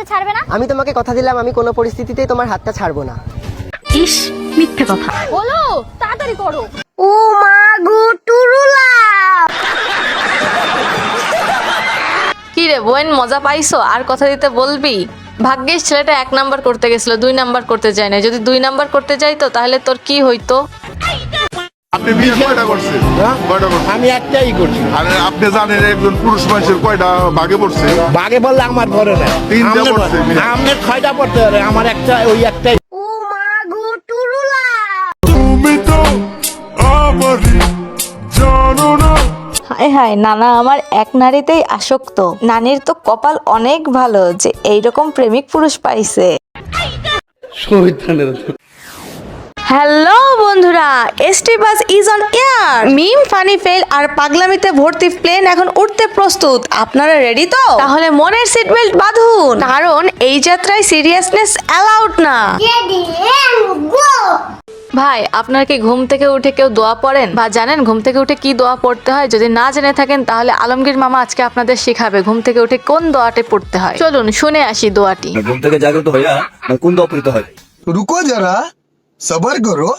হাতটা ছাড়বে না? আমি তোমাকে কথা দিলাম আমি কোনো পরিস্থিতিতেই তোমার হাতটা ছাড়বো না। ইস, মিথ্যে কথা। বলো, তাড়াতাড়ি করো। ও মা গো, টুরুলা। কি রে বোন, মজা পাইছো? আর কথা দিতে বলবি? ভাগ্যিস ছেলেটা 1 নাম্বার করতে গেছিল, 2 নাম্বার করতে যায় না। যদি 2 নাম্বার করতে যাইতো তাহলে তোর কি হইতো? আপনি বিয়ে কয়টা করছেন? কয়টা করছেন? আমি একটাই করছি। আর আপনি জানেন একজন পুরুষ মানুষের কয়টা ভাগে পড়ছে? বাগে বললে আমার পরে না, 3টা পড়ছে। আমার 6টা পড়তে পারে, আমার একটা ওই একটাই। ও মা গো, টুরুলা। তুমি তো আমারই জানো না। হায় হায়, নানা আমার এক নারীতেই আসক্ত। নানির তো কপাল অনেক ভালো যে এইরকম প্রেমিক পুরুষ পাইছে। হ্যালো বন্ধুরা, ST bus is on air. Meme, funny fail আর পাগলামিতে ভর্তি প্লেন এখন উঠতে প্রস্তুত। আপনারা রেডি তো? তাহলে মনের সিট বেল্ট বাঁধুন, কারণ এই যাত্রায় সিরিয়াসনেস অ্যালাউড না। ভাই, আপনার কি ঘুম থেকে উঠে কেউ দোয়া পড়েন বা জানেন ঘুম থেকে উঠে কি দোয়া পড়তে হয়? যদি না জেনে থাকেন তাহলে আলমগীর মামা আজকে আপনাদের শিখাবে ঘুম থেকে উঠে কোন দোয়াটি পড়তে হয়। চলুন শুনে আসি দোয়াটি। ঘুম থেকে জাগ্রত হইয়া কোন দোয়া পড়তে হয়? रुको जरा सबर करो।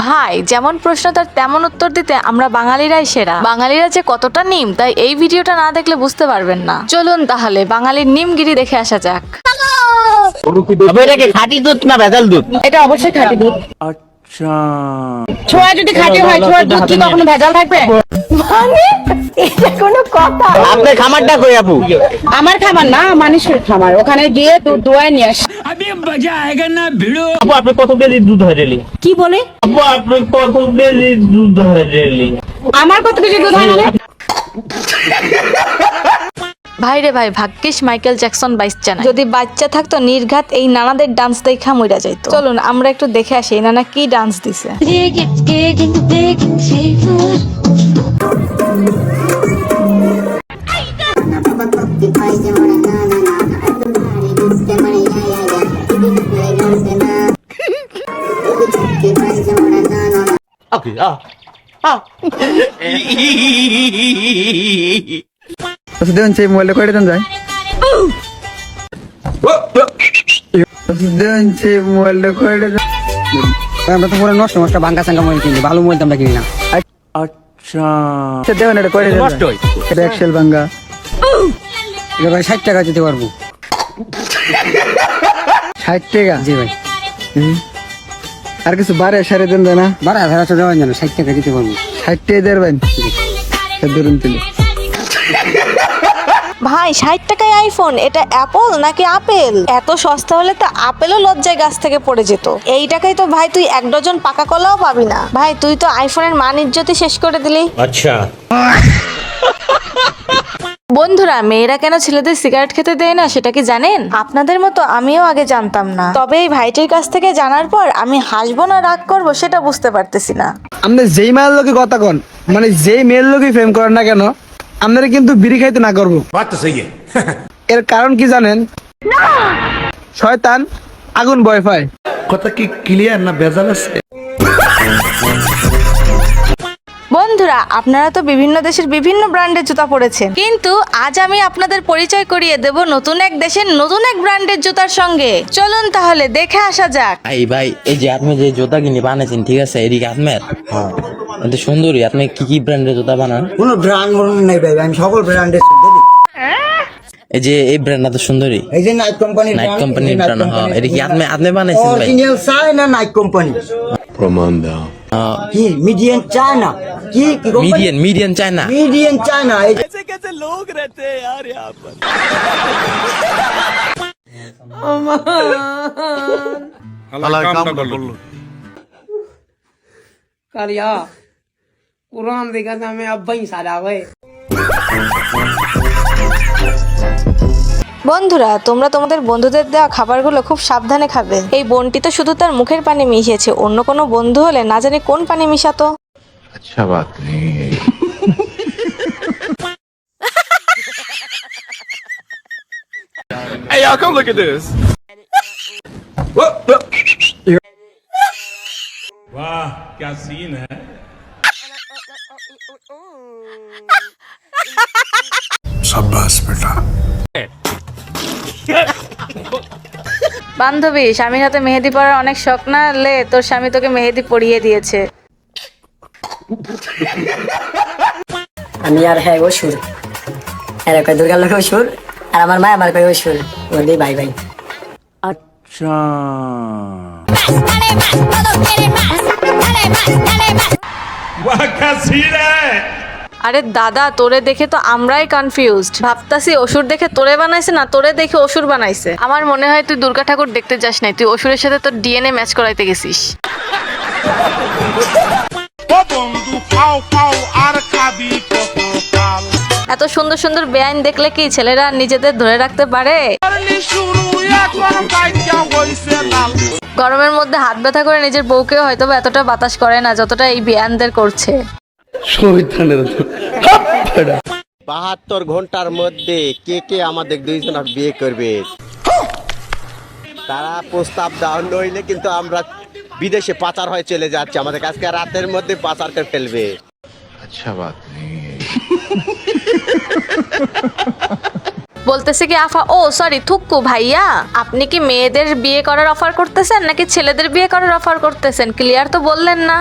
ভাই, যেমন প্রশ্ন তার তেমন উত্তর দিতে আমরা বাঙালিরাই সেরা। বাঙালিরা যে কতটা নিম তাই এই ভিডিওটা না দেখলে বুঝতে পারবেন না। চলুন তাহলে বাঙালির নিমগিরি দেখে আসা যাক। এটা কি খাঁটি দুধ না ভেজাল দুধ? এটা অবশ্যই খাঁটি দুধ। আচ্ছা, ছোয়া যদি খাঁটি হয়, ছোয়ার দুধ কি কখনো ভেজাল থাকবে? মানে এটা কোনো কথা? আপনার খামারটা কই আপু? আমার খামার না, মানুষের খামার। ওখানে গিয়ে দুধ দোয়ায় নিয়ে আসি। আপু আপনি কত কেজি দুধ হয় ডেলি? কি বলে? আপু আপনি কত কেজি দুধ হয় ডেলি? আমার কত কেজি দুধ হয় মানে? ভাই রে ভাই, ভাগ্যিস মাইকেল জ্যাকসন বাচ্চা না। যদি বাচ্চা থাকতো নির্ঘাত এই নানাদের ডান্স দেখা মইরা যাইতো। চলুন আমরা একটু দেখে আসি এই নানা কি ডান্স দিছে। দেন সেই মোবাইলটা কয়টা দেন যায়? দেন সেই মোবাইলটা কয়টা দেন? আমরা তো পুরো নষ্ট নষ্ট ভাঙ্গা সাঙ্গা মোবাইল কিনি, ভালো মোবাইল তো আমরা কিনি না। আচ্ছা দেখেন এটা কয়টা নষ্ট হয়? এটা এক্সেল ভাঙ্গা। এটা ভাই 60 টাকা দিতে পারবো। 60 টাকা? জি ভাই। আর কিছু বারে সারে দেন যায় না? 12,000 দেওয়া যায় না, 60 টাকা দিতে পারবো। 60 টাকা দেবেন? ধরুন তুলে ভাই 60 টাকায় আইফোন, এটা অ্যাপল নাকি আপেল? এত সস্তা হলে তো আপেলও লজ্জায় গাছ থেকে পড়ে যেত। এই টাকায় তো ভাই তুই 1 ডজন পাকা কলাও পাবি না। ভাই তুই তো আইফোনের মান ইজ্জতই শেষ করে দিলি। আচ্ছা, বন্ধুরা, মেয়েরা কেন ছেলেদের সিগারেট খেতে দেয় না সেটা কি জানেন? আপনাদের মতো আমিও আগে জানতাম না, তবে এই ভাইটির কাছ থেকে জানার পর আমি হাসবো না রাগ করবো সেটা বুঝতে পারতেছি না। আপনি যেই মায়ের লোকে কথা কন, মানে যেই মেয়ের লোকে প্রেম করেন না কেন, আপনারা কিন্তু বিড়ি খাইতে না করবো। এর কারণ কি জানেন? শয়তান আগুন ভয় পায়। কথা কি ক্লিয়ার না ভেজাল আছে? বন্ধুরা, আপনারা তো বিভিন্ন দেশের বিভিন্ন ব্র্যান্ডের জুতা পরেছেন, কিন্তু আজ আমি আপনাদের পরিচয় করিয়ে দেব নতুন এক দেশের নতুন এক ব্র্যান্ডের জুতার সঙ্গে। চলুন তাহলে দেখে আসা যাক। ভাই এই যে আপনি যে জুতা কিনে বানাইছেন, ঠিক আছে, এদিকে আপনার এটা সুন্দরী। আপনি কি কি ব্র্যান্ডের জুতা বানান? কোনো ব্র্যান্ড মনে নাই ভাই, আমি সকল ব্র্যান্ডের এই যে এই ব্র্যান্ডটা তো সুন্দরী, এই যে নাইক কোম্পানির ব্র্যান্ড। হ্যাঁ, এটা কি আপনি বানাইছেন ভাই? Original China Nike company. প্রমাণ দাও। কি মিডিয়ান চায়না? কি মিডিয়ান চায়না। Made in China. कालिया कुरान देखा था मैं अब ही सारा हुए বন্ধুরা, তোমরা তোমাদের বন্ধুদের দেওয়া খাবারগুলো খুব সাবধানে খাবে। এই বোনটি তো শুধু তার মুখের পানি মিশিয়েছে, অন্য কোনো বন্ধু হলে না জানি কোন পানি মিশাতো। अच्छा बात नहीं है Hey y'all, come look at this. वाह क्या सीन है। शाबाश बेटा। বান্ধবী, স্বামীর হাতে মেহেদি পরার অনেক শখ না? লে, তোর স্বামী তোকে মেহেদি পরিয়ে দিয়েছে। আমি আর হ্যাঁ অসুর, এর কয় দুর্গা লোক অসুর, আর আমার মা আমার কয় অসুর, ওদের ভাই ভাই। अच्छा वाह क्या सीन है। আরে দাদা, তোরে দেখে তো আমরাই কনফিউজড, ভাবতাছি অসুর দেখে তোরে বানাইছে না তোরে দেখে অসুর বানাইছে। আমার মনে হয় তুই দুর্গা ঠাকুর দেখতে যাস নাই, তুই অসুরের সাথে তোর ডিএনএ ম্যাচ করাইতে গেছিস। এত সুন্দর সুন্দর বেআইন দেখলে কি ছেলেরা নিজেদের ধরে রাখতে পারে? গরমের মধ্যে হাত ব্যথা করে নিজের বউকেও হয়তো বা এতটা বাতাস করে না যতটা এই বেআইনদের করছে। 72 ঘন্টার মধ্যে কে কে আমাদের দুইজনের বিয়ে করবে? তারা প্রস্তাব দাও, নইলে কিন্তু আমরা বিদেশে পাচার হয়ে চলে যাচ্ছি, আমাদের কাছে রাতের মধ্যে পাচার করে ফেলবে। अच्छा बात नहीं है বলতেছে কি আফা, ও সরি থুক্কু ভাইয়া, আপনি কি মেয়েদের বিয়ে করার অফার করতেছেন নাকি ছেলেদের বিয়ে করার অফার করতেছেন? ক্লিয়ার তো বললেন না।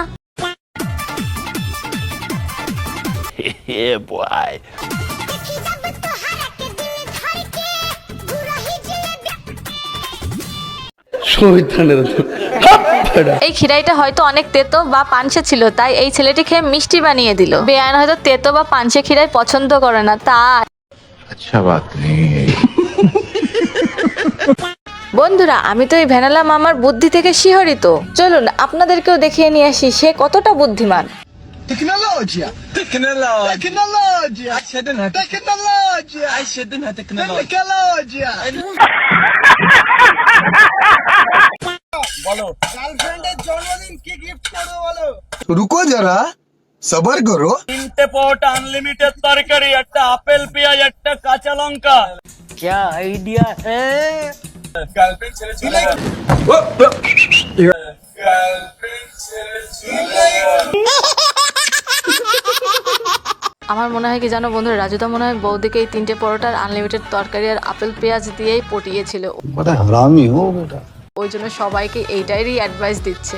এই খিরাইটা হয়তো অনেক তেতো বা পানসে ছিল, তাই এই ছেলেটি খেয়ে মিষ্টি বানিয়ে দিল। বেআইন হয়তো তেতো বা পানসে খিরাই পছন্দ করে না, তাই। अच्छा बात नहीं है বন্ধুরা, আমি তো এই ভ্যানালা মামার বুদ্ধি থেকে শিহরিত। চলুন আপনাদেরকেও দেখিয়ে নিয়ে আসি সে কতটা বুদ্ধিমান। রুকো যারা, সবার করো। 3টে পট আনলিমিটেড তরকারি, একটা আপেল পেঁয়াজ, একটা কাঁচা লঙ্কা। क्या आइडिया है? গার্লফ্রেন্ড ছেড়ে চলে গেল। আমার মনে হয় কি জানো বন্ধুরা, রাজুদা মনে হয় বৌদিকে এই 3টে পরোটার আনলিমিটেড তরকারি আর আপেল পেঁয়াজ দিয়েই পটিয়েছিল। ওই জন্য সবাইকে এইটারই অ্যাডভাইস দিচ্ছে।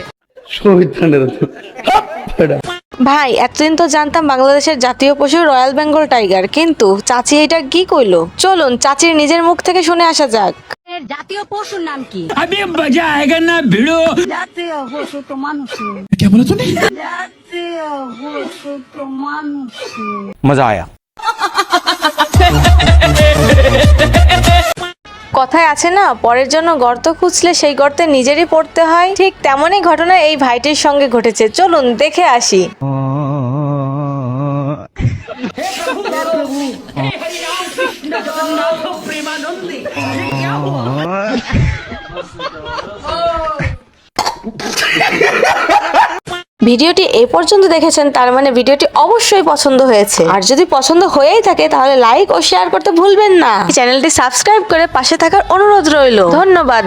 ভাই, এতদিন তো জানতাম বাংলাদেশের জাতীয় পশু রয়্যাল বেঙ্গল টাইগার, কিন্তু চাচি এটা কি কইলো? চলুন চাচির নিজের মুখ থেকে শুনে আসা যাক। জাতীয় পশুর নাম কি? अभी मजा आएगा ना भिड़ो। জাতীয় পশু তো মানুষ। क्या बोला तूने? জাতীয় পশু তো মানুষ। मजा आया। কথায় আছে না, পরের জন্য গর্ত খুঁজলে সেই গর্তে নিজেরই পড়তে হয়, ঠিক তেমনই ঘটনা এই ভাইটির সঙ্গে ঘটেছে। চলুন দেখে আসি। ভিডিওটি এই পর্যন্ত দেখেছেন, তার মানে ভিডিওটি অবশ্যই পছন্দ হয়েছে। আর যদি পছন্দ হয়েই থাকে তাহলে লাইক ও শেয়ার করতে ভুলবেন না। চ্যানেলটি সাবস্ক্রাইব করে পাশে থাকার অনুরোধ রইল। ধন্যবাদ।